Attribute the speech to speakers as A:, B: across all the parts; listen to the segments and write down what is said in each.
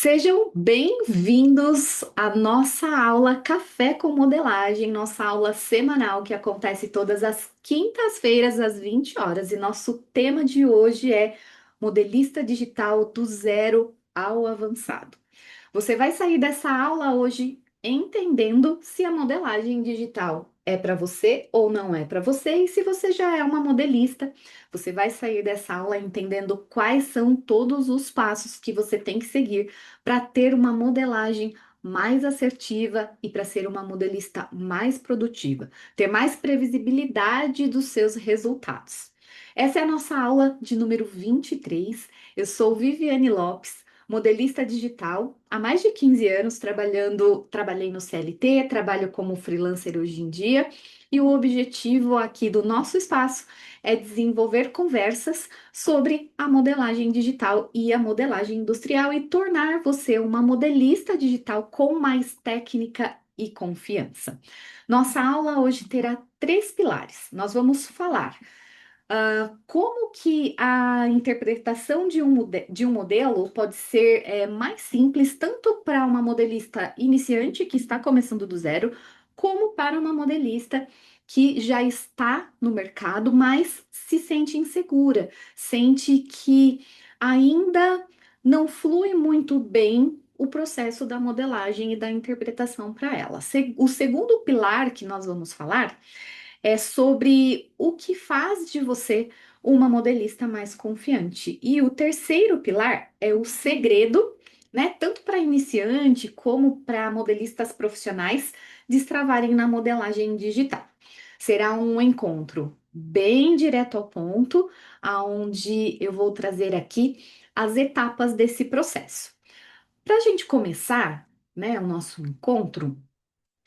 A: Sejam bem-vindos à nossa aula Café com Modelagem, nossa aula semanal que acontece todas as quintas-feiras às 20 horas. E nosso tema de hoje é modelista digital do zero ao avançado. Você vai sair dessa aula hoje entendendo se a modelagem digital é para você ou não é para você, e se você já é uma modelista, você vai sair dessa aula entendendo quais são todos os passos que você tem que seguir para ter uma modelagem mais assertiva e para ser uma modelista mais produtiva, ter mais previsibilidade dos seus resultados. Essa é a nossa aula de número 23. Eu sou Viviane Lopes, modelista digital, há mais de 15 anos trabalhei no CLT, trabalho como freelancer hoje em dia, e o objetivo aqui do nosso espaço é desenvolver conversas sobre a modelagem digital e a modelagem industrial e tornar você uma modelista digital com mais técnica e confiança. Nossa aula hoje terá três pilares. Nós vamos falar como que a interpretação de um modelo pode ser mais simples, tanto para uma modelista iniciante que está começando do zero, como para uma modelista que já está no mercado, mas se sente insegura, sente que ainda não flui muito bem o processo da modelagem e da interpretação para ela. O segundo pilar que nós vamos falar é sobre o que faz de você uma modelista mais confiante. E o terceiro pilar é o segredo, né? Tanto para iniciante como para modelistas profissionais destravarem na modelagem digital. Será um encontro bem direto ao ponto, aonde eu vou trazer aqui as etapas desse processo. Para a gente começar, né, o nosso encontro,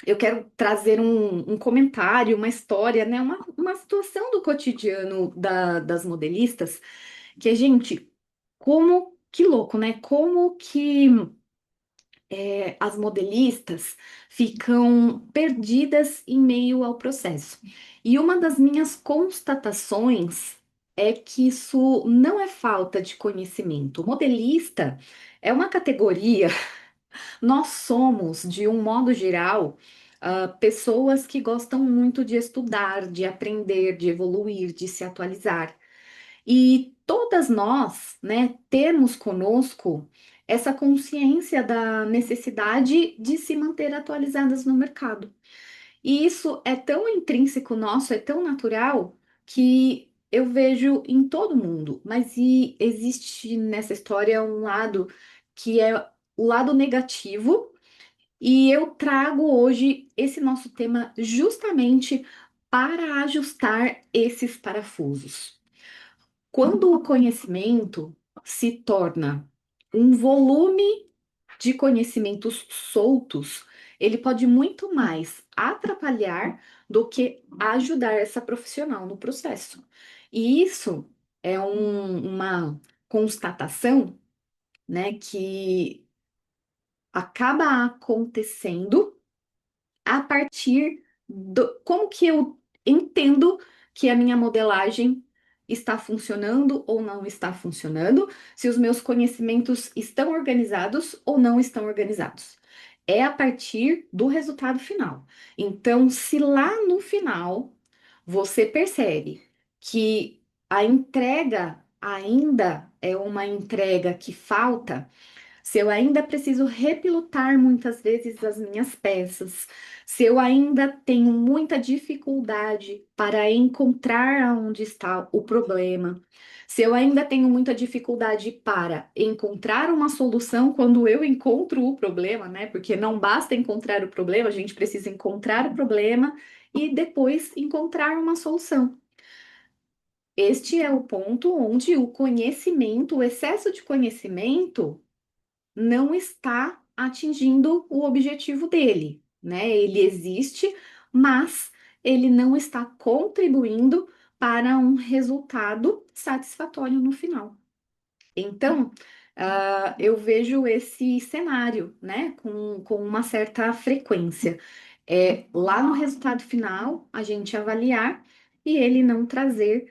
A: eu quero trazer um comentário, uma história, né? Uma situação do cotidiano das modelistas, que a gente, como que louco, né? Como que as modelistas ficam perdidas em meio ao processo. E uma das minhas constatações é que isso não é falta de conhecimento. Modelista é uma categoria. Nós somos, de um modo geral, pessoas que gostam muito de estudar, de aprender, de evoluir, de se atualizar. E todas nós, né, temos conosco essa consciência da necessidade de se manter atualizadas no mercado. E isso é tão intrínseco nosso, é tão natural, que eu vejo em todo mundo. Mas existe nessa história um lado que é o lado negativo, e eu trago hoje esse nosso tema justamente para ajustar esses parafusos. Quando o conhecimento se torna um volume de conhecimentos soltos, ele pode muito mais atrapalhar do que ajudar essa profissional no processo. E isso é uma constatação, né, que acaba acontecendo a partir do como que eu entendo que a minha modelagem está funcionando ou não está funcionando, se os meus conhecimentos estão organizados ou não estão organizados. É a partir do resultado final. Então, se lá no final você percebe que a entrega ainda é uma entrega que falta, se eu ainda preciso repilotar muitas vezes as minhas peças, se eu ainda tenho muita dificuldade para encontrar onde está o problema, se eu ainda tenho muita dificuldade para encontrar uma solução quando eu encontro o problema, né? Porque não basta encontrar o problema, a gente precisa encontrar o problema e depois encontrar uma solução. Este é o ponto onde o conhecimento, o excesso de conhecimento, não está atingindo o objetivo dele, né? Ele existe, mas ele não está contribuindo para um resultado satisfatório no final. Então, eu vejo esse cenário, né, com uma certa frequência. Lá no resultado final, a gente avaliar e ele não trazer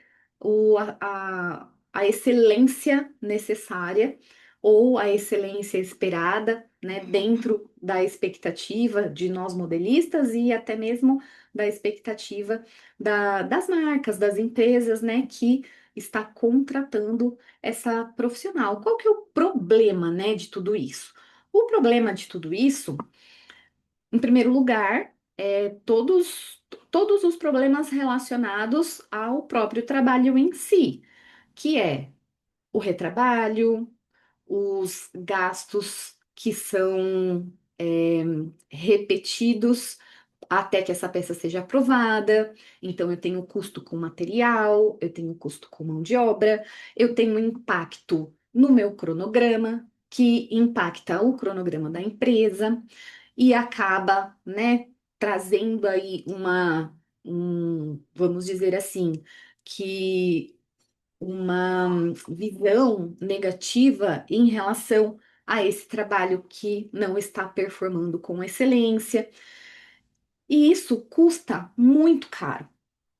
A: a excelência necessária ou a excelência esperada, né, dentro da expectativa de nós modelistas e até mesmo da expectativa das marcas, das empresas, né, que está contratando essa profissional. Qual que é o problema, né, de tudo isso? O problema de tudo isso, em primeiro lugar, é todos os problemas relacionados ao próprio trabalho em si, que é o retrabalho, os gastos que são repetidos até que essa peça seja aprovada. Então, eu tenho custo com material, eu tenho custo com mão de obra, eu tenho impacto no meu cronograma, que impacta o cronograma da empresa e acaba, né, trazendo aí vamos dizer assim, que uma visão negativa em relação a esse trabalho que não está performando com excelência. E isso custa muito caro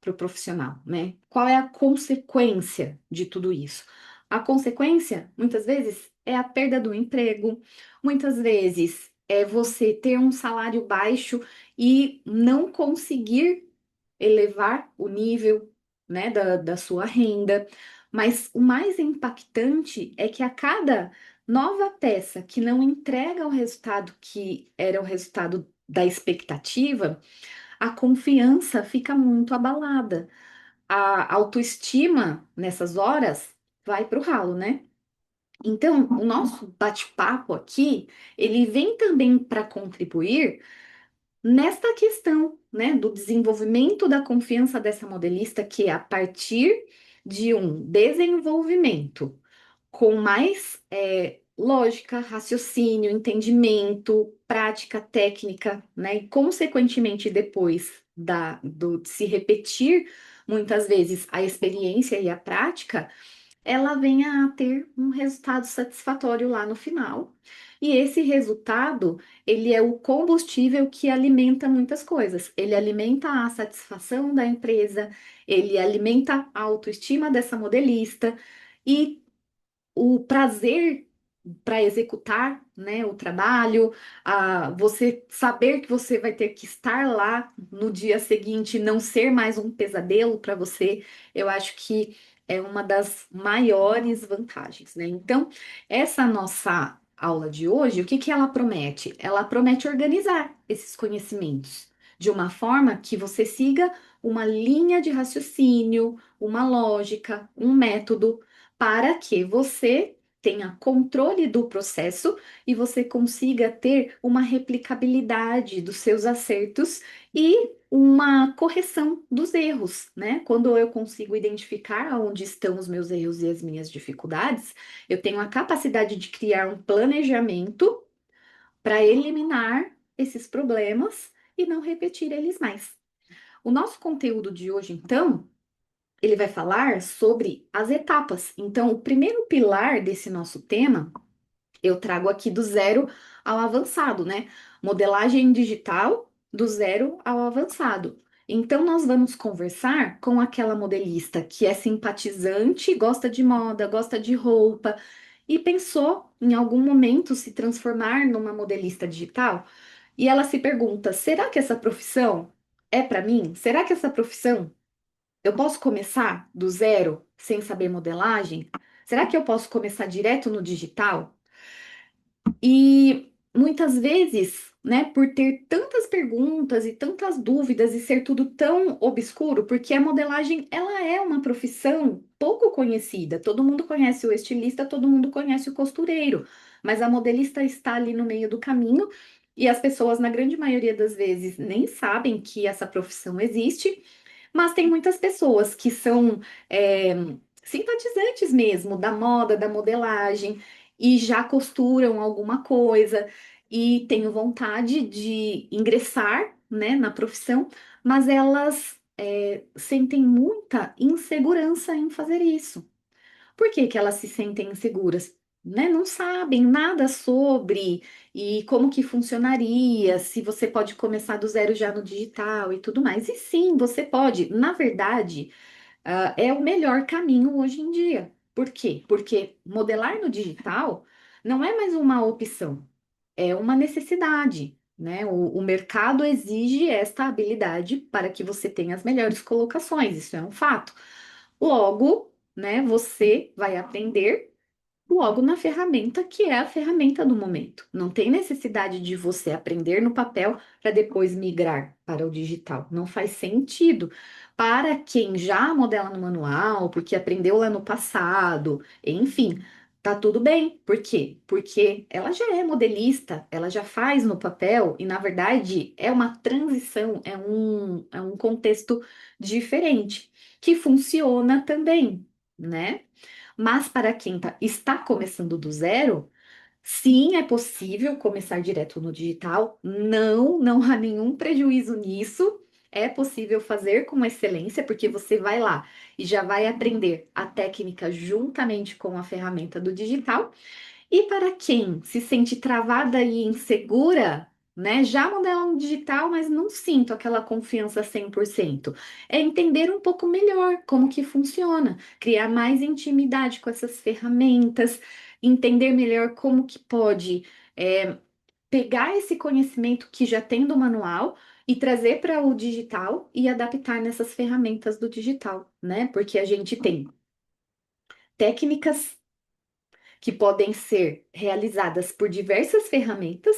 A: para o profissional, né? Qual é a consequência de tudo isso? A consequência, muitas vezes, é a perda do emprego, muitas vezes é você ter um salário baixo e não conseguir elevar o nível, né, da sua renda. Mas o mais impactante é que a cada nova peça que não entrega o resultado que era o resultado da expectativa, a confiança fica muito abalada. A autoestima nessas horas vai para o ralo, né? Então, o nosso bate-papo aqui, ele vem também para contribuir nesta questão, né, do desenvolvimento da confiança dessa modelista, que é a partir de um desenvolvimento com mais lógica, raciocínio, entendimento, prática técnica, né? E consequentemente depois de se repetir muitas vezes a experiência e a prática, ela venha a ter um resultado satisfatório lá no final. E esse resultado, ele é o combustível que alimenta muitas coisas. Ele alimenta a satisfação da empresa, ele alimenta a autoestima dessa modelista e o prazer para executar, né, o trabalho, você saber que você vai ter que estar lá no dia seguinte, não ser mais um pesadelo para você, eu acho que é uma das maiores vantagens, né? Então, essa nossa aula de hoje, o que que ela promete? Ela promete organizar esses conhecimentos de uma forma que você siga uma linha de raciocínio, uma lógica, um método para que você tenha controle do processo e você consiga ter uma replicabilidade dos seus acertos e uma correção dos erros, né? Quando eu consigo identificar onde estão os meus erros e as minhas dificuldades, eu tenho a capacidade de criar um planejamento para eliminar esses problemas e não repetir eles mais. O nosso conteúdo de hoje, então, ele vai falar sobre as etapas. Então, o primeiro pilar desse nosso tema, eu trago aqui do zero ao avançado, né? Modelagem digital do zero ao avançado. Então, nós vamos conversar com aquela modelista que é simpatizante, gosta de moda, gosta de roupa e pensou em algum momento se transformar numa modelista digital. E ela se pergunta: será que essa profissão é para mim? Será que essa profissão eu posso começar do zero sem saber modelagem? Será que eu posso começar direto no digital? E muitas vezes, né, por ter tantas perguntas e tantas dúvidas e ser tudo tão obscuro, porque a modelagem, ela é uma profissão pouco conhecida. Todo mundo conhece o estilista, todo mundo conhece o costureiro, mas a modelista está ali no meio do caminho e as pessoas, na grande maioria das vezes, nem sabem que essa profissão existe. Mas tem muitas pessoas que são é, simpatizantes mesmo da moda, da modelagem, e já costuram alguma coisa e têm vontade de ingressar, né, na profissão, mas elas sentem muita insegurança em fazer isso. Por que que elas se sentem inseguras? Né? Não sabem nada sobre e como que funcionaria, se você pode começar do zero já no digital e tudo mais. E sim, você pode. Na verdade, é o melhor caminho hoje em dia. Por quê? Porque modelar no digital não é mais uma opção, é uma necessidade, né? O mercado exige esta habilidade para que você tenha as melhores colocações, isso é um fato. Logo, né, você vai aprender logo na ferramenta que é a ferramenta do momento. Não tem necessidade de você aprender no papel para depois migrar para o digital. Não faz sentido. Para quem já modela no manual, porque aprendeu lá no passado, enfim, tá tudo bem. Por quê? Porque ela já é modelista, ela já faz no papel e, na verdade, é uma transição, é um contexto diferente que funciona também, né? Mas para quem está começando do zero, sim, é possível começar direto no digital. Não, não há nenhum prejuízo nisso. É possível fazer com excelência, porque você vai lá e já vai aprender a técnica juntamente com a ferramenta do digital. E para quem se sente travada e insegura, né? Já modela um digital, mas não sinto aquela confiança 100%. É entender um pouco melhor como que funciona, criar mais intimidade com essas ferramentas, entender melhor como que pode pegar esse conhecimento que já tem do manual e trazer para o digital e adaptar nessas ferramentas do digital, né? Porque a gente tem técnicas que podem ser realizadas por diversas ferramentas,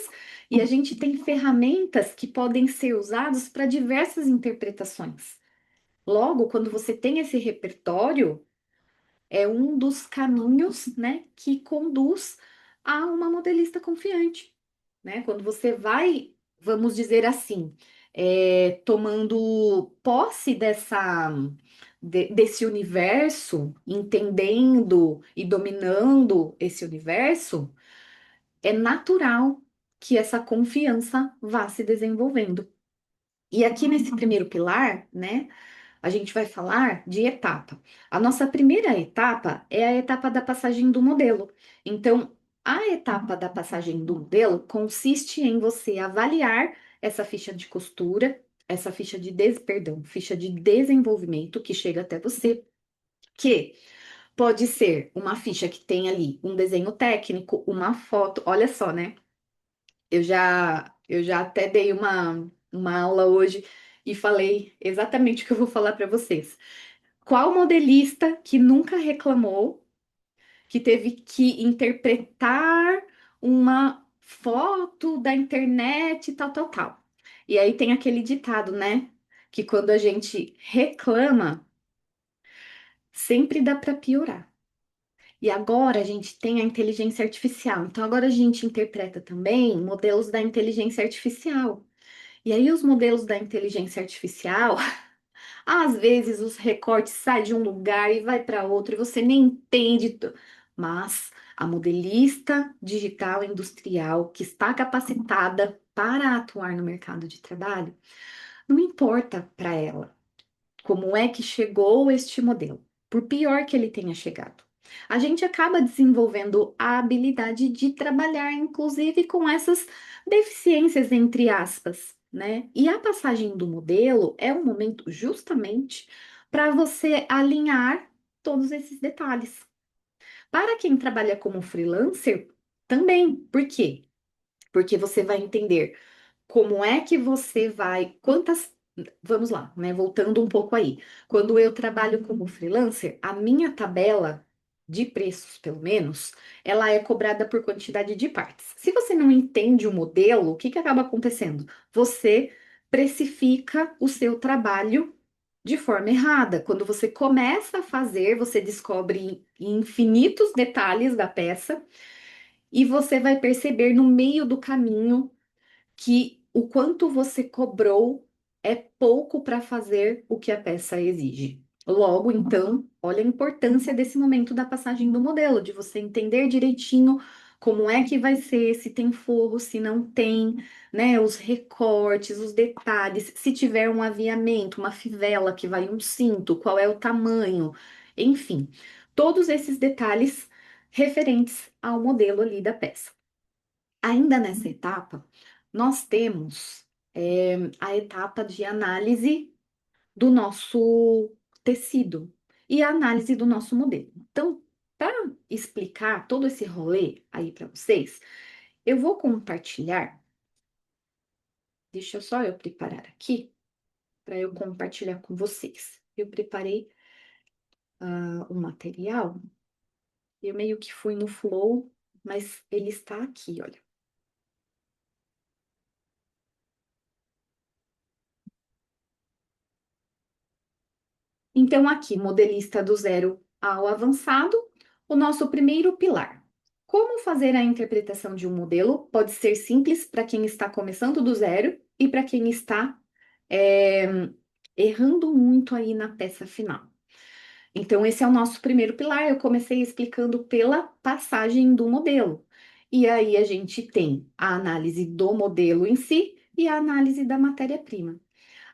A: e a gente tem ferramentas que podem ser usadas para diversas interpretações. Logo, quando você tem esse repertório, é um dos caminhos, né, que conduz a uma modelista confiante, né? Quando você vai, vamos dizer assim, tomando posse desse universo, entendendo e dominando esse universo, é natural que essa confiança vá se desenvolvendo. E aqui nesse primeiro pilar, né? A gente vai falar de etapa. A nossa primeira etapa é a etapa da passagem do modelo. Então, a etapa da passagem do modelo consiste em você avaliar essa ficha de costura, essa ficha de desenvolvimento que chega até você, que pode ser uma ficha que tem ali um desenho técnico, uma foto. Olha só, né? Eu já até dei uma aula hoje e falei exatamente o que eu vou falar para vocês. Qual modelista que nunca reclamou que teve que interpretar uma foto da internet, tal, tal, tal? E aí tem aquele ditado, né? Que quando a gente reclama, sempre dá para piorar. E agora a gente tem a inteligência artificial. Então agora a gente interpreta também modelos da inteligência artificial. E aí os modelos da inteligência artificial às vezes os recortes saem de um lugar e vai para outro e você nem entende. Mas a modelista digital industrial que está capacitada para atuar no mercado de trabalho, não importa para ela como é que chegou este modelo, por pior que ele tenha chegado. A gente acaba desenvolvendo a habilidade de trabalhar, inclusive, com essas deficiências, entre aspas, né? E a passagem do modelo é um momento justamente para você alinhar todos esses detalhes. Para quem trabalha como freelancer, também. Por quê? Porque você vai entender como é que você vai, quantas, vamos lá, né? Voltando um pouco aí. Quando eu trabalho como freelancer, a minha tabela de preços, pelo menos, ela é cobrada por quantidade de partes. Se você não entende o modelo, o que que acaba acontecendo? Você precifica o seu trabalho de forma errada. Quando você começa a fazer, você descobre infinitos detalhes da peça e você vai perceber no meio do caminho que o quanto você cobrou é pouco para fazer o que a peça exige. Logo, então, olha a importância desse momento da passagem do modelo, de você entender direitinho como é que vai ser, se tem forro, se não tem, né? Os recortes, os detalhes, se tiver um aviamento, uma fivela que vai um cinto, qual é o tamanho, enfim, todos esses detalhes referentes ao modelo ali da peça. Ainda nessa etapa, nós temos a etapa de análise do nosso tecido e a análise do nosso modelo. Então, explicar todo esse rolê aí para vocês, eu vou compartilhar. Deixa só eu preparar aqui para eu compartilhar com vocês. Eu preparei o material, eu meio que fui no flow, mas ele está aqui, olha. Então, aqui, modelista do zero ao avançado, o nosso primeiro pilar. Como fazer a interpretação de um modelo pode ser simples para quem está começando do zero e para quem está é, errando muito aí na peça final. Então, esse é o nosso primeiro pilar. Eu comecei explicando pela passagem do modelo. E aí a gente tem a análise do modelo em si e a análise da matéria-prima.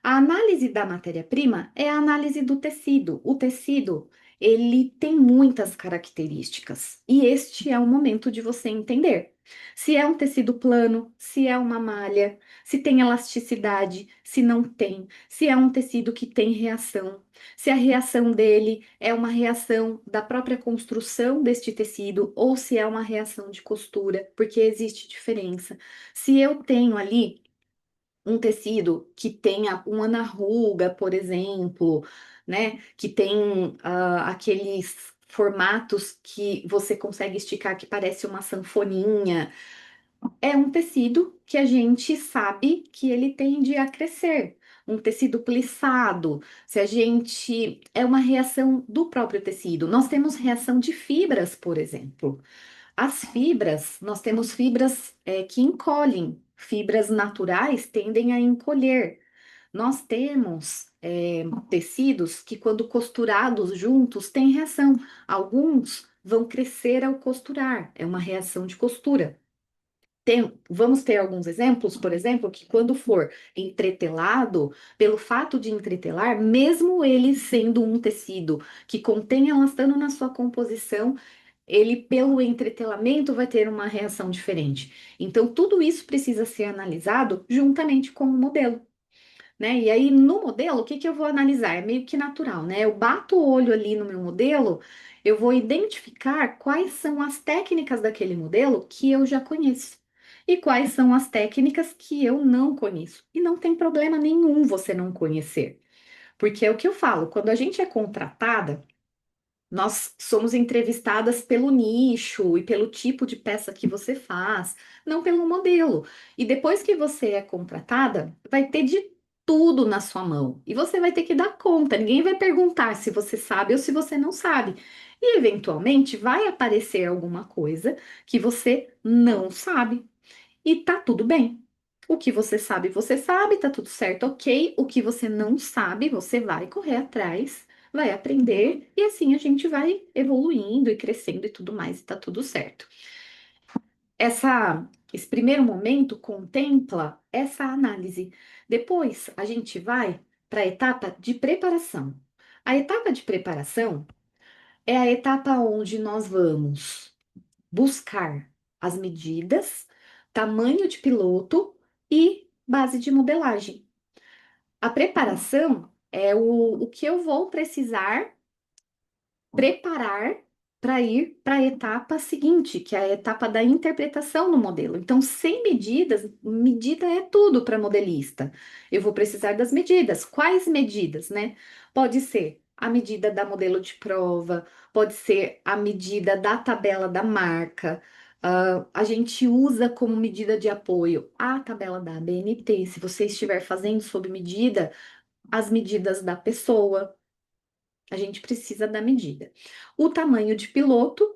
A: A análise da matéria-prima é a análise do tecido. O tecido, ele tem muitas características, e este é o momento de você entender. Se é um tecido plano, se é uma malha, se tem elasticidade, se não tem, se é um tecido que tem reação, se a reação dele é uma reação da própria construção deste tecido ou se é uma reação de costura, porque existe diferença. Se eu tenho ali um tecido que tenha uma na ruga, por exemplo, né? Que tem aqueles formatos que você consegue esticar que parece uma sanfoninha. É um tecido que a gente sabe que ele tende a crescer. Um tecido plissado, se a gente. É uma reação do próprio tecido. Nós temos reação de fibras, por exemplo. As fibras, nós temos fibras que encolhem, fibras naturais tendem a encolher. Nós temos tecidos que, quando costurados juntos, têm reação. Alguns vão crescer ao costurar, é uma reação de costura. Vamos ter alguns exemplos, por exemplo, que quando for entretelado, pelo fato de entretelar, mesmo ele sendo um tecido que contém elastano na sua composição, ele, pelo entretelamento, vai ter uma reação diferente. Então, tudo isso precisa ser analisado juntamente com o modelo, né? E aí, no modelo, o que que eu vou analisar? É meio que natural, né? Eu bato o olho ali no meu modelo, eu vou identificar quais são as técnicas daquele modelo que eu já conheço. E quais são as técnicas que eu não conheço. E não tem problema nenhum você não conhecer. Porque é o que eu falo, quando a gente é contratada, nós somos entrevistadas pelo nicho e pelo tipo de peça que você faz, não pelo modelo. E depois que você é contratada, vai ter de tudo na sua mão. E você vai ter que dar conta. Ninguém vai perguntar se você sabe ou se você não sabe. E eventualmente vai aparecer alguma coisa que você não sabe. E tá tudo bem. O que você sabe, tá tudo certo, ok. O que você não sabe, você vai correr atrás, vai aprender, e assim a gente vai evoluindo e crescendo e tudo mais, e tá tudo certo. Esse primeiro momento contempla essa análise. Depois a gente vai para a etapa de preparação. A etapa de preparação é a etapa onde nós vamos buscar as medidas, tamanho de piloto e base de modelagem. A preparação é o que eu vou precisar preparar para ir para a etapa seguinte, que é a etapa da interpretação no modelo. Então, sem medidas, medida é tudo para modelista. Eu vou precisar das medidas. Quais medidas, né? Pode ser a medida da modelo de prova, pode ser a medida da tabela da marca. A gente usa como medida de apoio a tabela da ABNT. Se você estiver fazendo sob medida, as medidas da pessoa. A gente precisa da medida. O tamanho de piloto,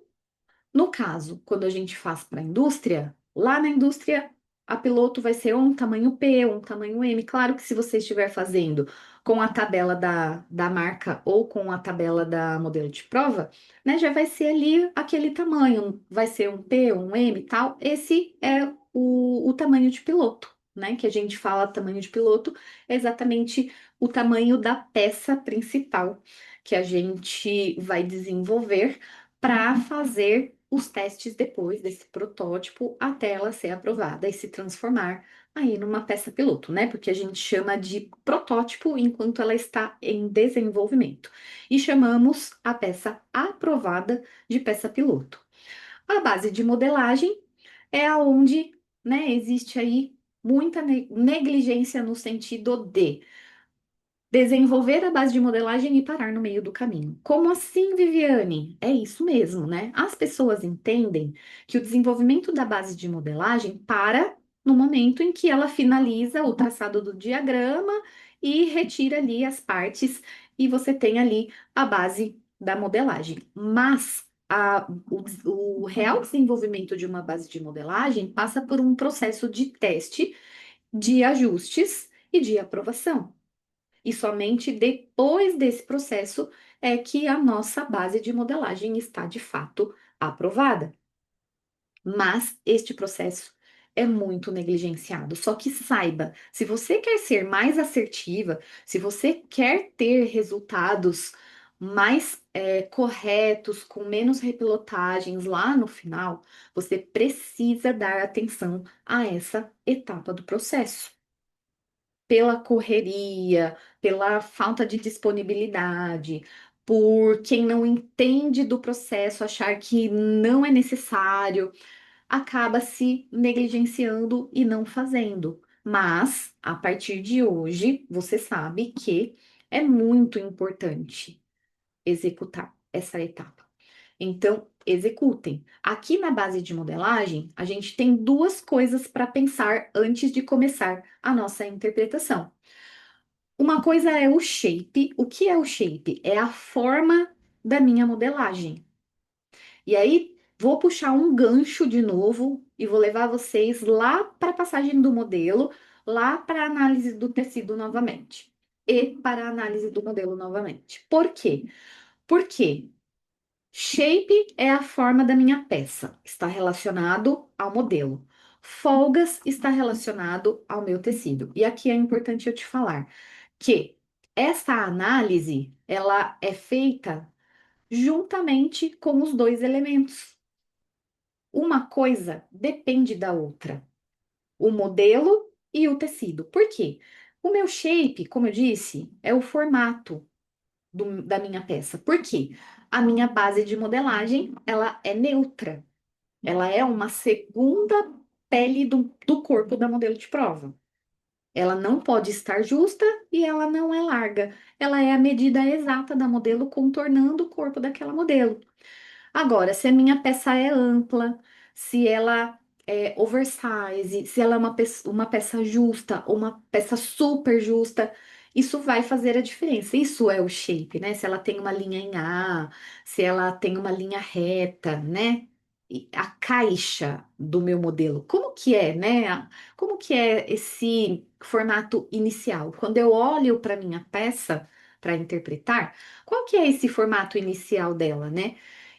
A: no caso, quando a gente faz para a indústria, lá na indústria, a piloto vai ser um tamanho P, um tamanho M. Claro que se você estiver fazendo com a tabela da marca ou com a tabela da modelo de prova, né, já vai ser ali aquele tamanho, vai ser um P, um M e tal. Esse é o tamanho de piloto, né? Que a gente fala tamanho de piloto, é exatamente o tamanho da peça principal que a gente vai desenvolver para fazer os testes depois desse protótipo até ela ser aprovada e se transformar aí numa peça piloto, né? Porque a gente chama de protótipo enquanto ela está em desenvolvimento. E chamamos a peça aprovada de peça piloto. A base de modelagem é aonde, né, existe aí muita negligência no sentido de desenvolver a base de modelagem e parar no meio do caminho. Como assim, Viviane? É isso mesmo, né? As pessoas entendem que o desenvolvimento da base de modelagem para no momento em que ela finaliza o traçado do diagrama e retira ali as partes e você tem ali a base da modelagem. Mas o real desenvolvimento de uma base de modelagem passa por um processo de teste, de ajustes e de aprovação. E somente depois desse processo é que a nossa base de modelagem está de fato aprovada. Mas este processo é muito negligenciado. Só que saiba, se você quer ser mais assertiva, se você quer ter resultados mais corretos, com menos repilotagens lá no final, você precisa dar atenção a essa etapa do processo pela correria, pela falta de disponibilidade, por quem não entende do processo, achar que não é necessário, acaba se negligenciando e não fazendo. Mas, a partir de hoje, você sabe que é muito importante executar essa etapa. Então, executem. Aqui na base de modelagem, a gente tem duas coisas para pensar antes de começar a nossa interpretação. Uma coisa é o shape. O que é o shape? É a forma da minha modelagem. E aí, vou puxar um gancho de novo e vou levar vocês lá para a passagem do modelo, lá para a análise do tecido novamente. E para a análise do modelo novamente. Por quê? Porque shape é a forma da minha peça, está relacionado ao modelo. Folgas está relacionado ao meu tecido. E aqui é importante eu te falar que essa análise ela é feita juntamente com os dois elementos. Uma coisa depende da outra, o modelo e o tecido. Por quê? O meu shape, como eu disse, é o formato da minha peça. Por quê? A minha base de modelagem, ela é neutra. Ela é uma segunda pele do corpo da modelo de prova. Ela não pode estar justa e ela não é larga. Ela é a medida exata da modelo contornando o corpo daquela modelo. Agora, se a minha peça é ampla, se ela é oversize, se ela é uma peça justa ou uma peça super justa, isso vai fazer a diferença. Isso é o shape, né? Se ela tem uma linha em A, se ela tem uma linha reta, né? E a caixa do meu modelo, como que é, né? Como que é esse formato inicial? Quando eu olho para minha peça para interpretar, qual que é esse formato inicial dela, né?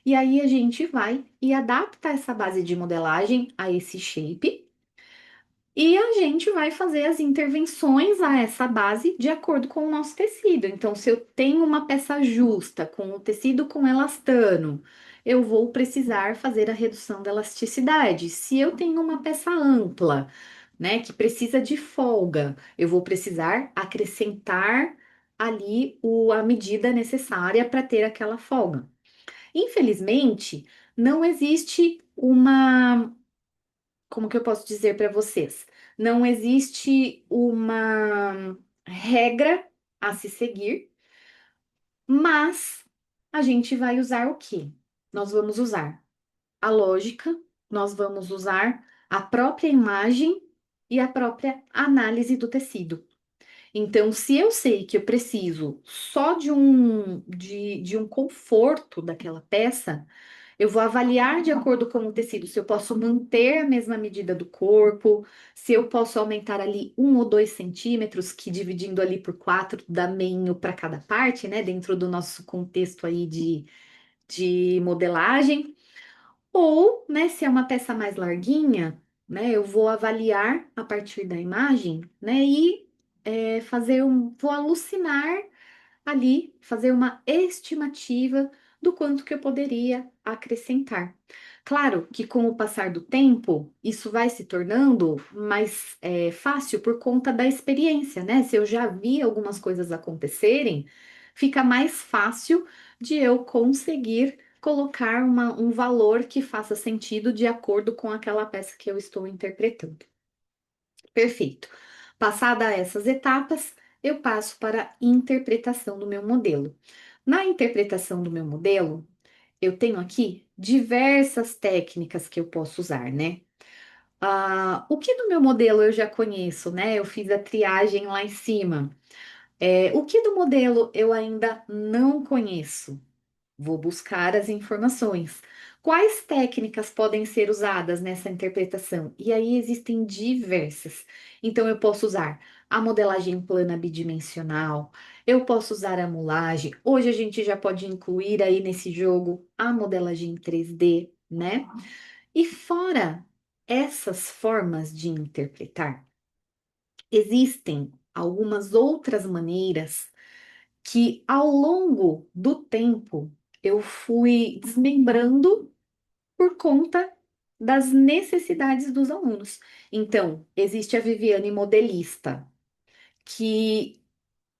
A: E aí a gente vai e adapta essa base de modelagem a esse shape e a gente vai fazer as intervenções a essa base de acordo com o nosso tecido. Então, se eu tenho uma peça justa com o tecido com elastano, eu vou precisar fazer a redução da elasticidade. Se eu tenho uma peça ampla, né, que precisa de folga, eu vou precisar acrescentar ali a medida necessária para ter aquela folga. Infelizmente, não existe como que eu posso dizer para vocês? Não existe uma regra a se seguir, mas a gente vai usar o quê? Nós vamos usar a lógica, nós vamos usar a própria imagem e a própria análise do tecido. Então, se eu sei que eu preciso só de um conforto daquela peça, eu vou avaliar de acordo com o tecido se eu posso manter a mesma medida do corpo, se eu posso aumentar ali 1 ou 2 centímetros, que dividindo ali por quatro dá meio para cada parte, né? Dentro do nosso contexto aí de modelagem. Ou, né, se é uma peça mais larguinha, né, eu vou avaliar a partir da imagem, né, e vou alucinar ali, fazer uma estimativa do quanto que eu poderia acrescentar. Claro que com o passar do tempo, isso vai se tornando mais fácil por conta da experiência, né? Se eu já vi algumas coisas acontecerem, fica mais fácil de eu conseguir colocar um valor que faça sentido de acordo com aquela peça que eu estou interpretando. Perfeito. Passada essas etapas, eu passo para a interpretação do meu modelo. Na interpretação do meu modelo, eu tenho aqui diversas técnicas que eu posso usar, né? O que do meu modelo eu já conheço, né? Eu fiz a triagem lá em cima. O que do modelo eu ainda não conheço? Vou buscar as informações. Quais técnicas podem ser usadas nessa interpretação? E aí existem diversas. Então, eu posso usar a modelagem plana bidimensional, eu posso usar a mulagem. Hoje a gente já pode incluir aí nesse jogo a modelagem 3D, né? E fora essas formas de interpretar, existem algumas outras maneiras que ao longo do tempo eu fui desmembrando por conta das necessidades dos alunos. Então, existe a Viviane modelista, que,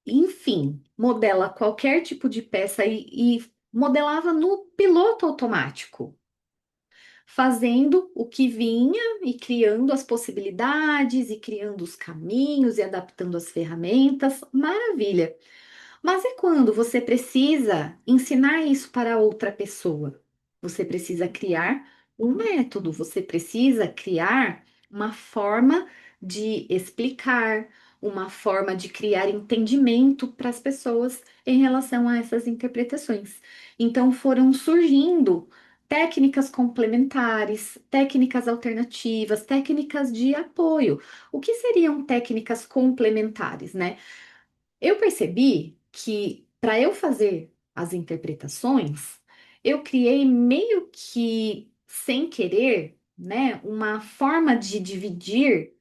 A: enfim, modela qualquer tipo de peça e modelava no piloto automático, fazendo o que vinha e criando as possibilidades e criando os caminhos e adaptando as ferramentas. Maravilha! Mas é quando você precisa ensinar isso para outra pessoa. Você precisa criar um método, você precisa criar uma forma de explicar, uma forma de criar entendimento para as pessoas em relação a essas interpretações. Então foram surgindo técnicas complementares, técnicas alternativas, técnicas de apoio. O que seriam técnicas complementares, né? Eu percebi que para eu fazer as interpretações, eu criei meio que sem querer, né, uma forma de dividir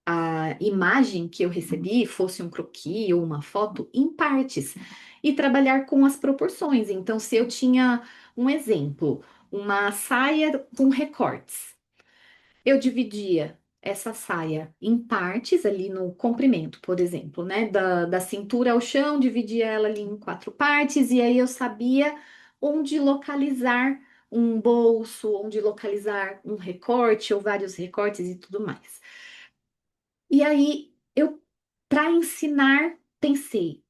A: a imagem que eu recebi, fosse um croquis ou uma foto, em partes e trabalhar com as proporções. Então, se eu tinha um exemplo, uma saia com recortes, eu dividia essa saia em partes ali no comprimento, por exemplo, né? Da cintura ao chão, dividia ela ali em quatro partes, e aí eu sabia onde localizar um bolso, onde localizar um recorte ou vários recortes e tudo mais. E aí eu, para ensinar, pensei.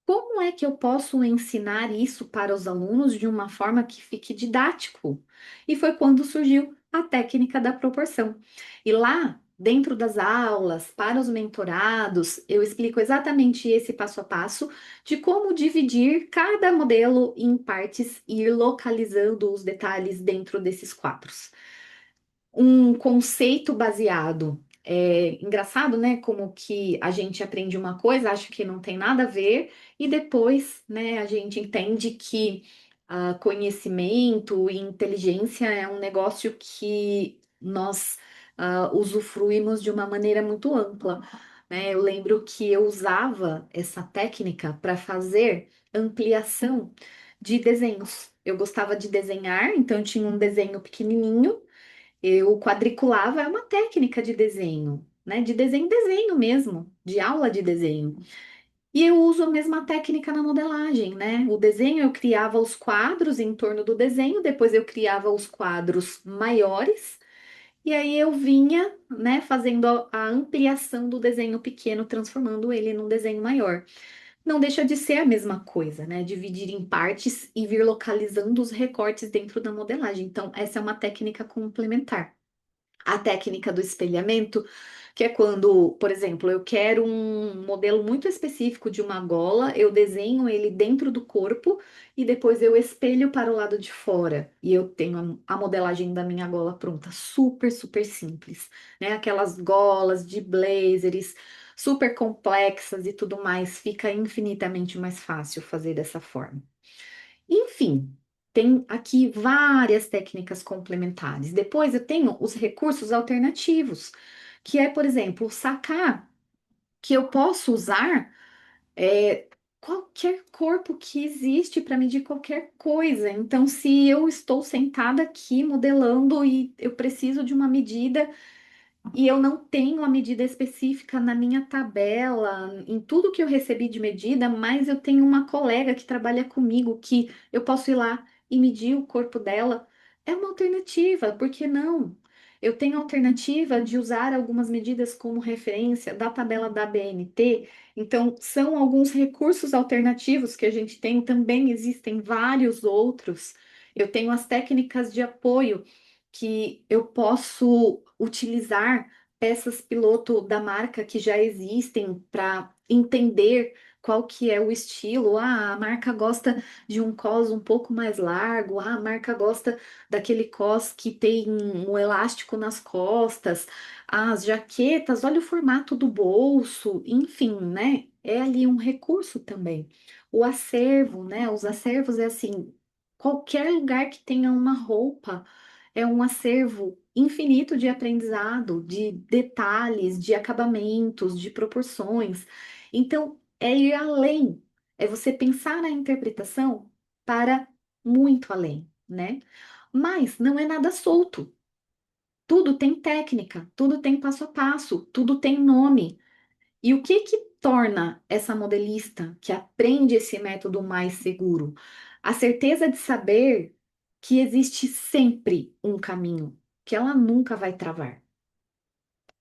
A: Como é que eu posso ensinar isso para os alunos de uma forma que fique didático? E foi quando surgiu a técnica da proporção. E lá, dentro das aulas, para os mentorados, eu explico exatamente esse passo a passo de como dividir cada modelo em partes e ir localizando os detalhes dentro desses quadros, um conceito baseado. É engraçado, né? Como que a gente aprende uma coisa, acha que não tem nada a ver, e depois, né, a gente entende que conhecimento e inteligência é um negócio que nós usufruímos de uma maneira muito ampla, né? Eu lembro que eu usava essa técnica para fazer ampliação de desenhos. Eu gostava de desenhar, então eu tinha um desenho pequenininho. Eu quadriculava, é uma técnica de desenho, né? De desenho mesmo, de aula de desenho. E eu uso a mesma técnica na modelagem, né? O desenho eu criava os quadros em torno do desenho, depois eu criava os quadros maiores, e aí eu vinha, né, fazendo a ampliação do desenho pequeno, transformando ele num desenho maior. Não deixa de ser a mesma coisa, né? Dividir em partes e vir localizando os recortes dentro da modelagem. Então, essa é uma técnica complementar. A técnica do espelhamento, que é quando, por exemplo, eu quero um modelo muito específico de uma gola, eu desenho ele dentro do corpo e depois eu espelho para o lado de fora e eu tenho a modelagem da minha gola pronta, super, super simples, né? Aquelas golas de blazers super complexas e tudo mais, fica infinitamente mais fácil fazer dessa forma. Enfim, tem aqui várias técnicas complementares. Depois eu tenho os recursos alternativos, que é, por exemplo, o sacar, que eu posso usar qualquer corpo que existe para medir qualquer coisa. Então, se eu estou sentada aqui modelando e eu preciso de uma medida e eu não tenho a medida específica na minha tabela, em tudo que eu recebi de medida, mas eu tenho uma colega que trabalha comigo que eu posso ir lá e medir o corpo dela. É uma alternativa, por que não? Eu tenho a alternativa de usar algumas medidas como referência da tabela da BNT. Então, são alguns recursos alternativos que a gente tem, também existem vários outros. Eu tenho as técnicas de apoio que eu posso utilizar peças piloto da marca que já existem para entender qual que é o estilo. Ah, a marca gosta de um cos um pouco mais largo. Ah, a marca gosta daquele cos que tem um elástico nas costas. As jaquetas, olha o formato do bolso, enfim, né? É ali um recurso também. O acervo, né? Os acervos é assim, qualquer lugar que tenha uma roupa é um acervo infinito de aprendizado, de detalhes, de acabamentos, de proporções. Então, é ir além, é você pensar na interpretação para muito além, né? Mas não é nada solto. Tudo tem técnica, tudo tem passo a passo, tudo tem nome. E o que que torna essa modelista que aprende esse método mais seguro? A certeza de saber que existe sempre um caminho, que ela nunca vai travar.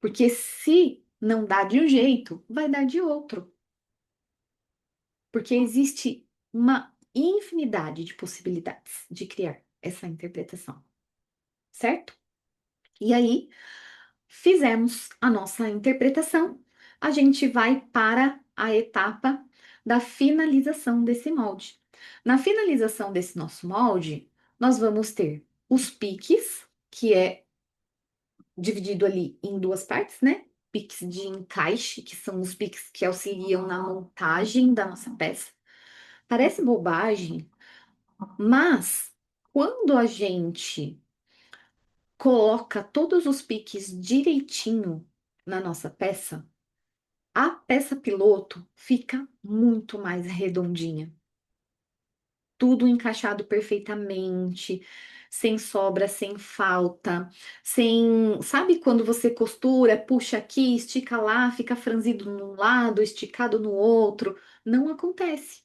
A: Porque se não dá de um jeito, vai dar de outro. Porque existe uma infinidade de possibilidades de criar essa interpretação, certo? E aí, fizemos a nossa interpretação, a gente vai para a etapa da finalização desse molde. Na finalização desse nosso molde, nós vamos ter os piques, que é dividido ali em duas partes, né? Piques de encaixe, que são os piques que auxiliam na montagem da nossa peça. Parece bobagem, mas quando a gente coloca todos os piques direitinho na nossa peça, a peça piloto fica muito mais redondinha. Tudo encaixado perfeitamente, sem sobra, sem falta, sem. Sabe quando você costura, puxa aqui, estica lá, fica franzido num lado, esticado no outro? Não acontece.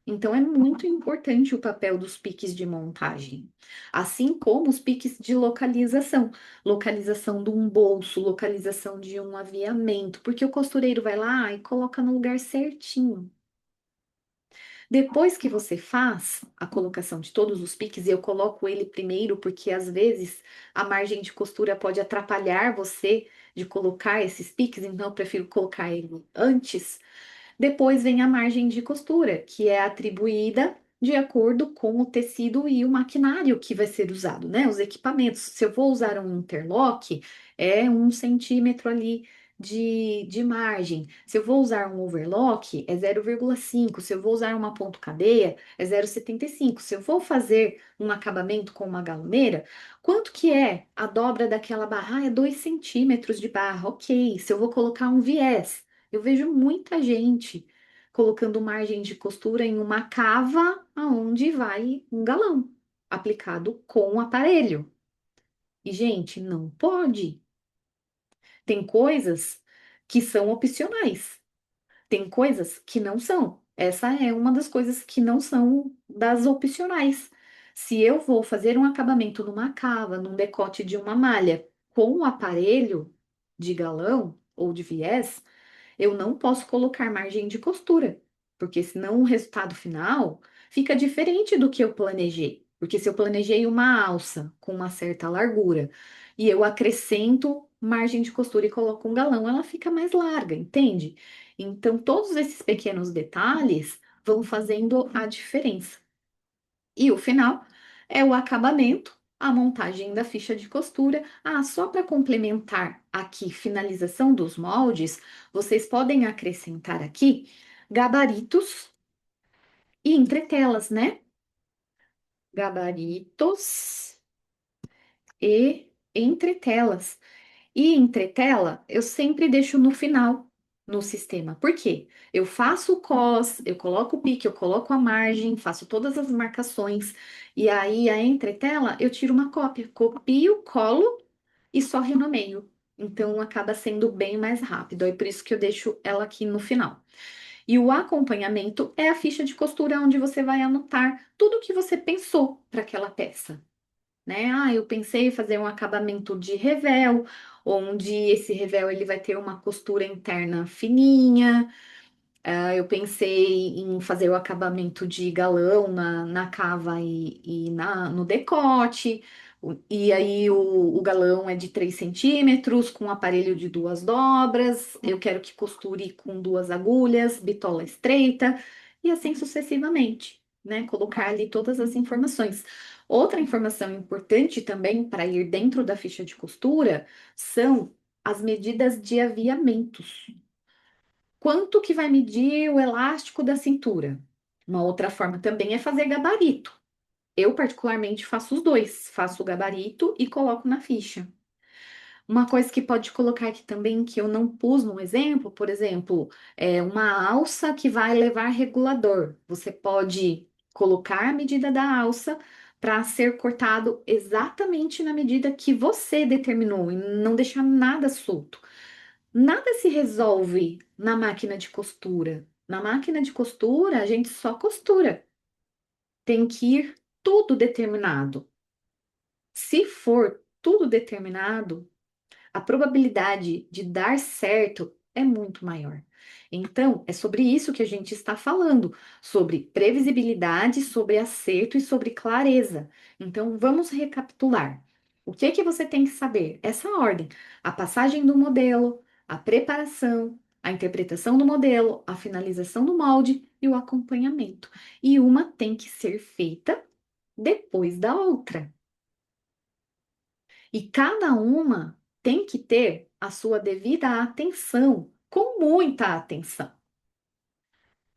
A: Então é muito importante o papel dos piques de montagem, assim como os piques de localização, localização de um bolso, localização de um aviamento, porque o costureiro vai lá e coloca no lugar certinho. Depois que você faz a colocação de todos os piques, e eu coloco ele primeiro porque às vezes a margem de costura pode atrapalhar você de colocar esses piques, então eu prefiro colocar ele antes. Depois vem a margem de costura, que é atribuída de acordo com o tecido e o maquinário que vai ser usado, né? Os equipamentos. Se eu vou usar um interlock, é 1 centímetro ali de margem. Se eu vou usar um overlock, é 0,5. Se eu vou usar uma ponto cadeia, é 0,75. Se eu vou fazer um acabamento com uma galoneira, quanto que é a dobra daquela barra? Ah, é 2 centímetros de barra. Ok. Se eu vou colocar um viés, eu vejo muita gente colocando margem de costura em uma cava aonde vai um galão aplicado com o aparelho. E, gente, não pode. Tem coisas que são opcionais, tem coisas que não são. Essa é uma das coisas que não são das opcionais. Se eu vou fazer um acabamento numa cava, num decote de uma malha, com o aparelho de galão ou de viés, eu não posso colocar margem de costura, porque senão o resultado final fica diferente do que eu planejei. Porque se eu planejei uma alça com uma certa largura e eu acrescento margem de costura e coloco um galão, ela fica mais larga, entende? Então, todos esses pequenos detalhes vão fazendo a diferença. E o final é o acabamento, a montagem da ficha de costura. Ah, só para complementar aqui, finalização dos moldes, vocês podem acrescentar aqui gabaritos e entretelas, né? Gabaritos e entretelas. E entretela eu sempre deixo no final. no sistema. Por quê? Eu faço o cos, eu coloco o pique, eu coloco a margem, faço todas as marcações, e aí a entretela eu tiro uma cópia, copio, colo e só renomeio. Então acaba sendo bem mais rápido. É por isso que eu deixo ela aqui no final. E o acompanhamento é a ficha de costura onde você vai anotar tudo o que você pensou para aquela peça, né? Ah, eu pensei em fazer um acabamento de revel, onde esse revel ele vai ter uma costura interna fininha. Ah, eu pensei em fazer o acabamento de galão na cava no decote. E aí o galão é de 3 centímetros, com aparelho de duas dobras. Eu quero que costure com duas agulhas, bitola estreita, e assim sucessivamente, né? Colocar ali todas as informações. Outra informação importante também para ir dentro da ficha de costura são as medidas de aviamentos. Quanto que vai medir o elástico da cintura? Uma outra forma também é fazer gabarito. Eu, particularmente, faço os dois. Faço o gabarito e coloco na ficha. Uma coisa que pode colocar aqui também, que eu não pus no exemplo, por exemplo, é uma alça que vai levar regulador. Você pode colocar a medida da alça para ser cortado exatamente na medida que você determinou e não deixar nada solto. Nada se resolve na máquina de costura. Na máquina de costura, a gente só costura. Tem que ir tudo determinado. Se for tudo determinado, a probabilidade de dar certo é muito maior. Então, é sobre isso que a gente está falando, sobre previsibilidade, sobre acerto e sobre clareza. Então, vamos recapitular. O que que você tem que saber? Essa ordem: a passagem do modelo, a preparação, a interpretação do modelo, a finalização do molde e o acompanhamento. E uma tem que ser feita depois da outra. E cada uma tem que ter a sua devida atenção, com muita atenção.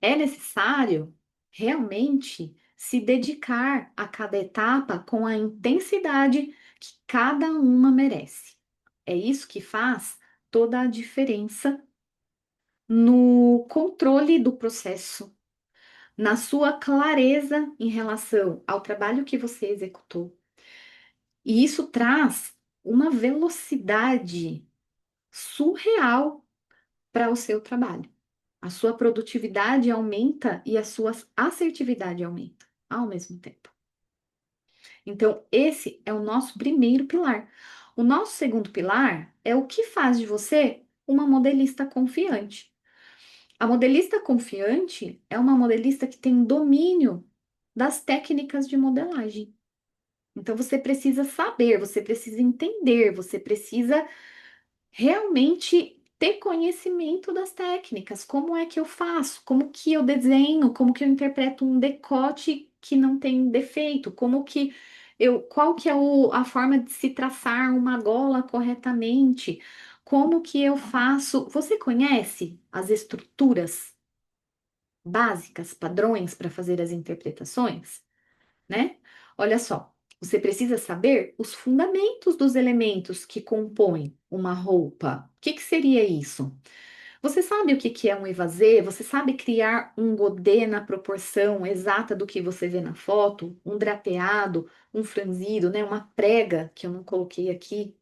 A: É necessário realmente se dedicar a cada etapa com a intensidade que cada uma merece. É isso que faz toda a diferença no controle do processo, na sua clareza em relação ao trabalho que você executou. E isso traz uma velocidade surreal para o seu trabalho. A sua produtividade aumenta e a sua assertividade aumenta ao mesmo tempo. Então, esse é o nosso primeiro pilar. O nosso segundo pilar é o que faz de você uma modelista confiante. A modelista confiante é uma modelista que tem domínio das técnicas de modelagem. Então, você precisa saber, você precisa entender, você precisa realmente ter conhecimento das técnicas. Como é que eu faço? Como que eu desenho? Como que eu interpreto um decote que não tem defeito? Como que qual que é a forma de se traçar uma gola corretamente? Como que eu faço? Você conhece as estruturas básicas, padrões para fazer as interpretações, né? Olha só, você precisa saber os fundamentos dos elementos que compõem uma roupa. O que que seria isso? Você sabe o que que é um evasê? Você sabe criar um godê na proporção exata do que você vê na foto? Um drapeado, um franzido, né? Uma prega que eu não coloquei aqui.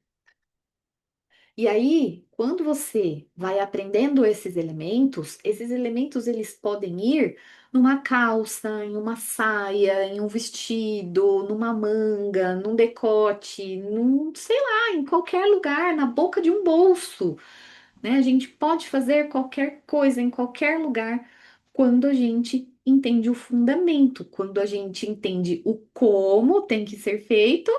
A: E aí, quando você vai aprendendo esses elementos eles podem ir numa calça, em uma saia, em um vestido, numa manga, num decote, sei lá, em qualquer lugar, na boca de um bolso, né? A gente pode fazer qualquer coisa em qualquer lugar quando a gente entende o fundamento, quando a gente entende o como tem que ser feito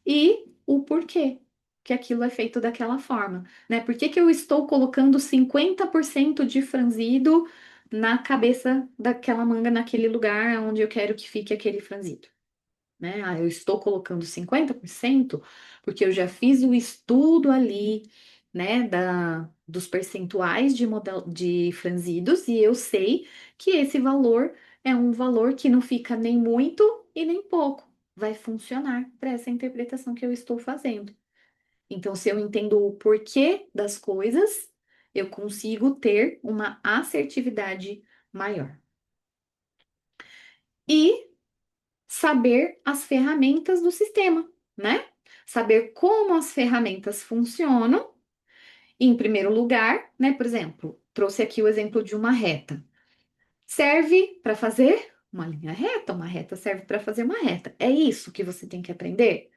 A: e o porquê que aquilo é feito daquela forma, né? Por que que eu estou colocando 50% de franzido na cabeça daquela manga naquele lugar onde eu quero que fique aquele franzido, né? Ah, eu estou colocando 50% porque eu já fiz o estudo ali, né, dos percentuais de franzidos e eu sei que esse valor é um valor que não fica nem muito e nem pouco. Vai funcionar para essa interpretação que eu estou fazendo. Então, se eu entendo o porquê das coisas, eu consigo ter uma assertividade maior. E saber as ferramentas do sistema, né? Saber como as ferramentas funcionam, em primeiro lugar, né? Por exemplo, trouxe aqui o exemplo de uma reta. Serve para fazer uma linha reta, uma reta serve para fazer uma reta. É isso que você tem que aprender?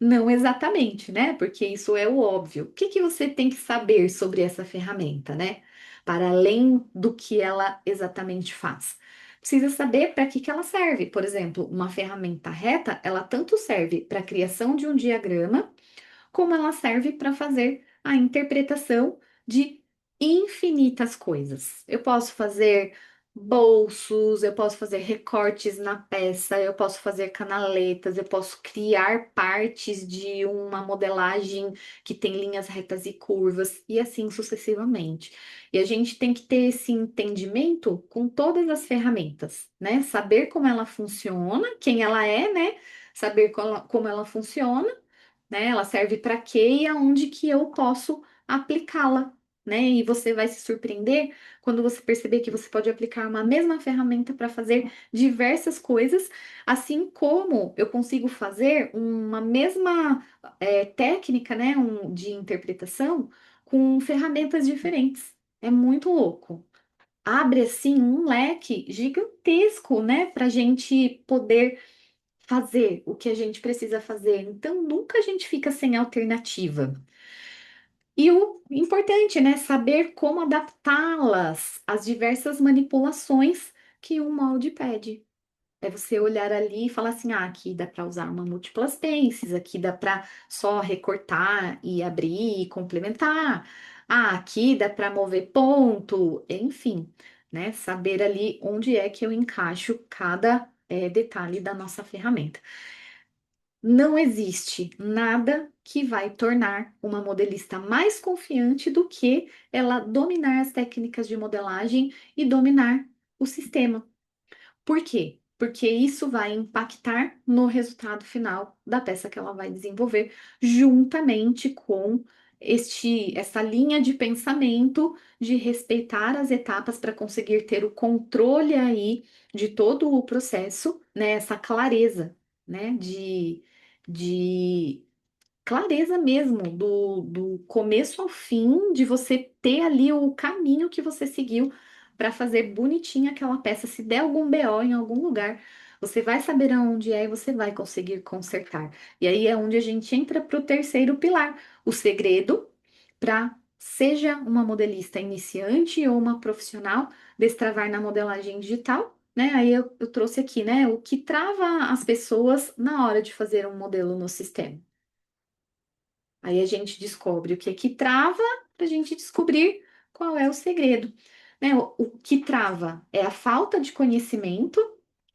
A: Não exatamente, né? Porque isso é o óbvio. O que que você tem que saber sobre essa ferramenta, né? Para além do que ela exatamente faz. Precisa saber para que ela serve. Por exemplo, uma ferramenta reta, ela tanto serve para a criação de um diagrama, como ela serve para fazer a interpretação de infinitas coisas. Eu posso fazer bolsos, eu posso fazer recortes na peça, eu posso fazer canaletas, eu posso criar partes de uma modelagem que tem linhas retas e curvas, e assim sucessivamente. E a gente tem que ter esse entendimento com todas as ferramentas, né? Saber como ela funciona, quem ela é, né? Saber como ela funciona, né? Ela serve para quê e aonde que eu posso aplicá-la, né? E você vai se surpreender quando você perceber que você pode aplicar uma mesma ferramenta para fazer diversas coisas, assim como eu consigo fazer uma mesma técnica, né, de interpretação com ferramentas diferentes. É muito louco. Abre assim um leque gigantesco, né, para a gente poder fazer o que a gente precisa fazer. Então, nunca a gente fica sem alternativa. E o importante, né, saber como adaptá-las às diversas manipulações que um molde pede. É você olhar ali e falar assim: ah, aqui dá para usar uma múltiplas tenses, aqui dá para só recortar e abrir e complementar. Ah, aqui dá para mover ponto, enfim, né? Saber ali onde é que eu encaixo cada detalhe da nossa ferramenta. Não existe nada que vai tornar uma modelista mais confiante do que ela dominar as técnicas de modelagem e dominar o sistema. Por quê? Porque isso vai impactar no resultado final da peça que ela vai desenvolver, juntamente com essa linha de pensamento de respeitar as etapas para conseguir ter o controle aí de todo o processo, né? Essa clareza, né? De clareza mesmo, do começo ao fim, de você ter ali o caminho que você seguiu para fazer bonitinha aquela peça. Se der algum BO em algum lugar, você vai saber aonde é e você vai conseguir consertar. E aí é onde a gente entra para o terceiro pilar, o segredo para, seja uma modelista iniciante ou uma profissional, destravar na modelagem digital. Né? Aí eu trouxe aqui, né, o que trava as pessoas na hora de fazer um modelo no sistema. Aí a gente descobre o que é que trava para a gente descobrir qual é o segredo. Né? O que trava é a falta de conhecimento,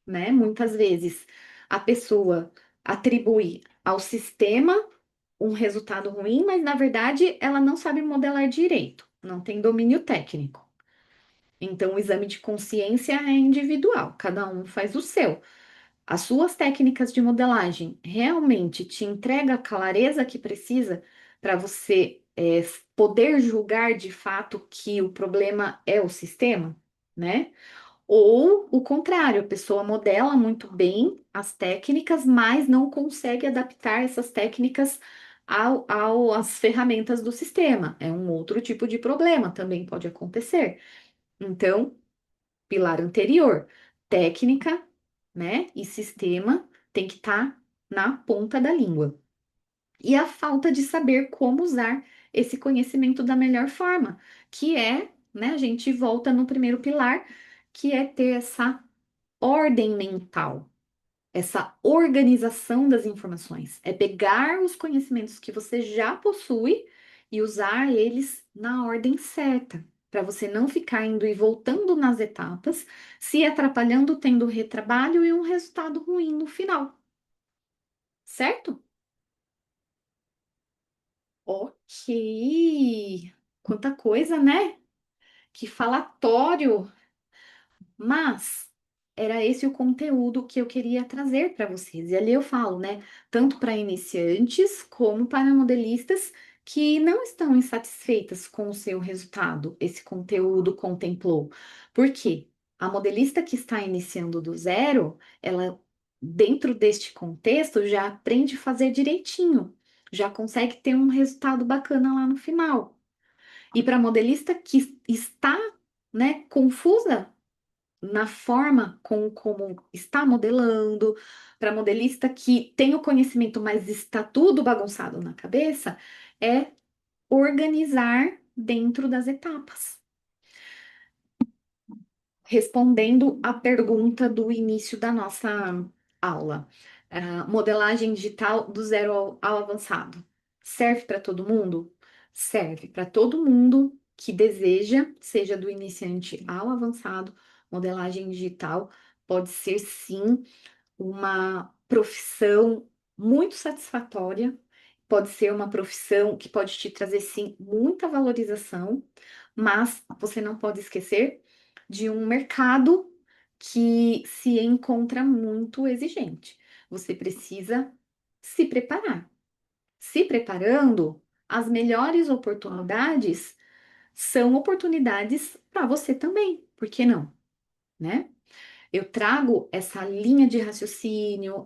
A: né? Muitas vezes a pessoa atribui ao sistema um resultado ruim, mas na verdade ela não sabe modelar direito, não tem domínio técnico. Então o exame de consciência é individual, cada um faz o seu. As suas técnicas de modelagem realmente te entrega a clareza que precisa para você poder julgar de fato que o problema é o sistema, né? Ou o contrário, a pessoa modela muito bem as técnicas, mas não consegue adaptar essas técnicas às ferramentas do sistema. É um outro tipo de problema, também pode acontecer. Então, pilar anterior, técnica, né, e sistema tem que estar na ponta da língua. E a falta de saber como usar esse conhecimento da melhor forma, que é, né, a gente volta no primeiro pilar, que é ter essa ordem mental, essa organização das informações. É pegar os conhecimentos que você já possui e usar eles na ordem certa, para você não ficar indo e voltando nas etapas, se atrapalhando, tendo retrabalho e um resultado ruim no final, certo? Ok. Quanta coisa, né? Que falatório. Mas era esse o conteúdo que eu queria trazer para vocês. E ali eu falo, né? Tanto para iniciantes como para modelistas que não estão insatisfeitas com o seu resultado, esse conteúdo contemplou. Por quê? A modelista que está iniciando do zero, ela, dentro deste contexto, já aprende a fazer direitinho, já consegue ter um resultado bacana lá no final. E para a modelista que está, né, confusa na forma com como está modelando, para modelista que tem o conhecimento, mas está tudo bagunçado na cabeça, é organizar dentro das etapas. Respondendo à pergunta do início da nossa aula, modelagem digital do zero ao avançado. Serve para todo mundo? Serve para todo mundo que deseja, seja do iniciante ao avançado, modelagem digital pode ser sim uma profissão muito satisfatória, pode ser uma profissão que pode te trazer sim muita valorização, mas você não pode esquecer de um mercado que se encontra muito exigente. Você precisa se preparar. Se preparando, as melhores oportunidades são oportunidades para você também, por que não, né? Eu trago essa linha de raciocínio,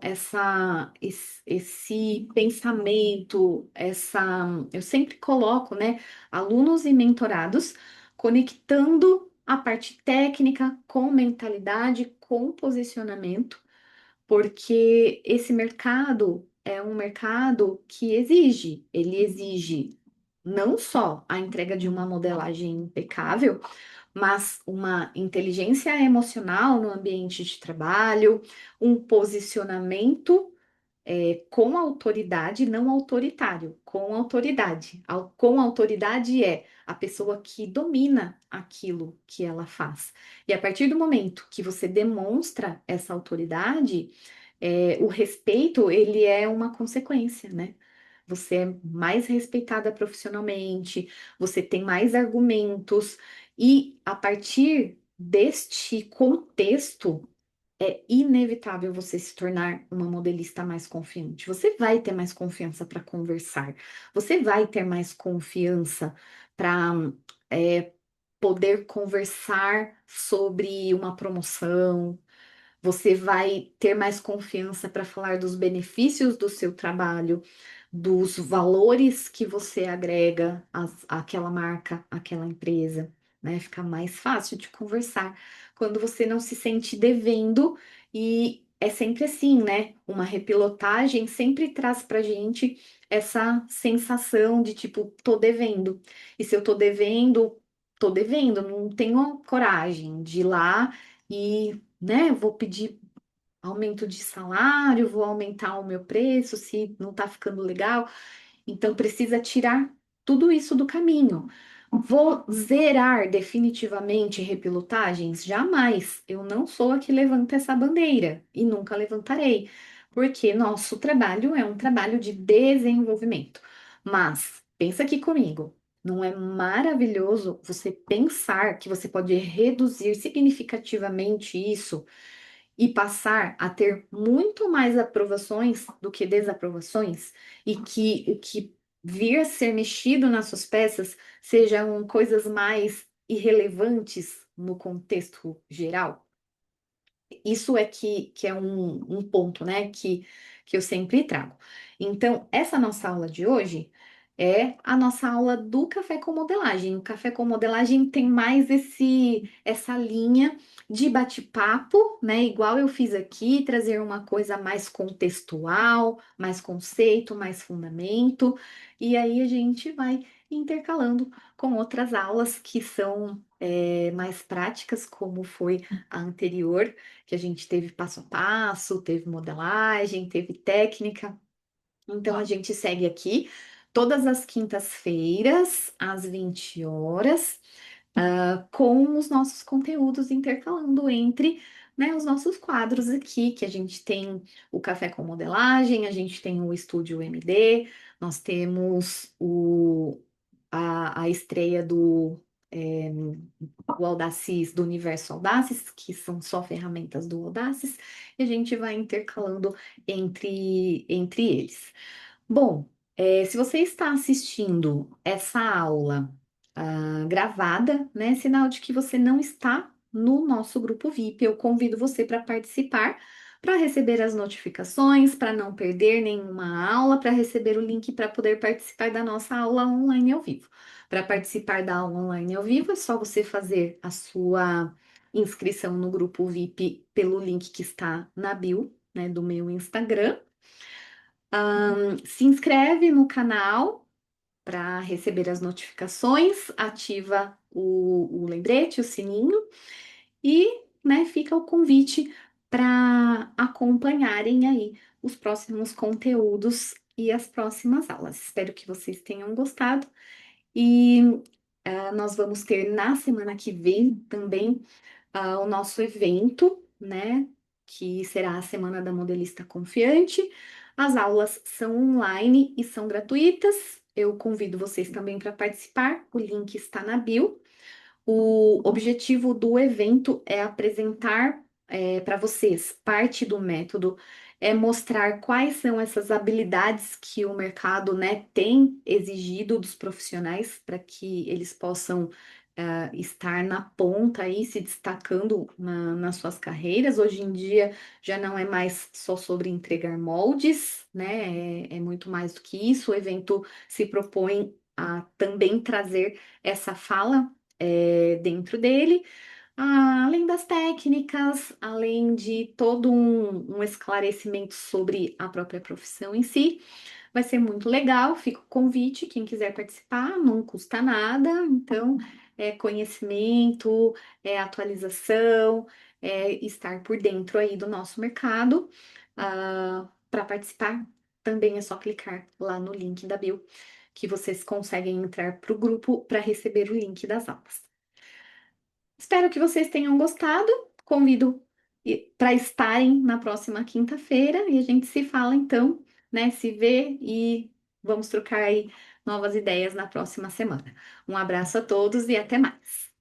A: esse pensamento, eu sempre coloco, né, alunos e mentorados conectando a parte técnica com mentalidade, com posicionamento, porque esse mercado é um mercado que ele exige não só a entrega de uma modelagem impecável, mas uma inteligência emocional no ambiente de trabalho, um posicionamento com autoridade, não autoritário, com autoridade. Com autoridade é a pessoa que domina aquilo que ela faz. E a partir do momento que você demonstra essa autoridade, o respeito, ele é uma consequência, né? Você é mais respeitada profissionalmente, você tem mais argumentos, e a partir deste contexto, é inevitável você se tornar uma modelista mais confiante. Você vai ter mais confiança para conversar, você vai ter mais confiança para poder conversar sobre uma promoção, você vai ter mais confiança para falar dos benefícios do seu trabalho, dos valores que você agrega àquela marca, àquela empresa, né? Fica mais fácil de conversar quando você não se sente devendo, e é sempre assim, né? Uma repilotagem sempre traz pra gente essa sensação de tipo, tô devendo. E se eu tô devendo, não tenho coragem de ir lá e, né, vou pedir aumento de salário, vou aumentar o meu preço se não tá ficando legal. Então precisa tirar tudo isso do caminho. Vou zerar definitivamente repilotagens? Jamais. Eu não sou a que levanta essa bandeira e nunca levantarei, porque nosso trabalho é um trabalho de desenvolvimento. Mas pensa aqui comigo. Não é maravilhoso você pensar que você pode reduzir significativamente isso e passar a ter muito mais aprovações do que desaprovações, e que o que vir a ser mexido nas suas peças sejam coisas mais irrelevantes no contexto geral? Isso é que é um ponto, né, que eu sempre trago. Então, essa nossa aula de hoje é a nossa aula do café com modelagem. O café com modelagem tem mais essa linha de bate-papo, né, igual eu fiz aqui, trazer uma coisa mais contextual, mais conceito, mais fundamento, e aí a gente vai intercalando com outras aulas que são mais práticas, como foi a anterior, que a gente teve passo a passo, teve modelagem, teve técnica. Então a gente segue aqui todas as quintas-feiras, às 20 horas, com os nossos conteúdos intercalando entre, né, os nossos quadros aqui, que a gente tem o Café com Modelagem, a gente tem o Estúdio MD, nós temos a estreia do Audaces, do Universo Audaces, que são só ferramentas do Audaces, e a gente vai intercalando entre eles. Bom, Se você está assistindo essa aula gravada, né, sinal de que você não está no nosso grupo VIP. Eu convido você para participar, para receber as notificações, para não perder nenhuma aula, para receber o link para poder participar da nossa aula online ao vivo. Para participar da aula online ao vivo, é só você fazer a sua inscrição no grupo VIP pelo link que está na bio, né, do meu Instagram. Se inscreve no canal para receber as notificações, ativa o lembrete, o sininho e, né, fica o convite para acompanharem aí os próximos conteúdos e as próximas aulas. Espero que vocês tenham gostado e nós vamos ter na semana que vem também o nosso evento, né? Que será a Semana da Modelista Confiante. As aulas são online e são gratuitas. Eu convido vocês também para participar. O link está na bio. O objetivo do evento é apresentar para vocês parte do método, é mostrar quais são essas habilidades que o mercado, né, tem exigido dos profissionais para que eles possam estar na ponta aí, se destacando nas suas carreiras. Hoje em dia já não é mais só sobre entregar moldes, né? É muito mais do que isso. O evento se propõe a também trazer essa fala dentro dele, além das técnicas, além de todo um esclarecimento sobre a própria profissão em si. Vai ser muito legal, fica o convite, quem quiser participar, não custa nada, então é conhecimento, é atualização, é estar por dentro aí do nosso mercado. Para participar, também é só clicar lá no link da bio, que vocês conseguem entrar para o grupo para receber o link das aulas. Espero que vocês tenham gostado. Convido para estarem na próxima quinta-feira e a gente se fala então, né? Se vê e vamos trocar aí novas ideias na próxima semana. Um abraço a todos e até mais.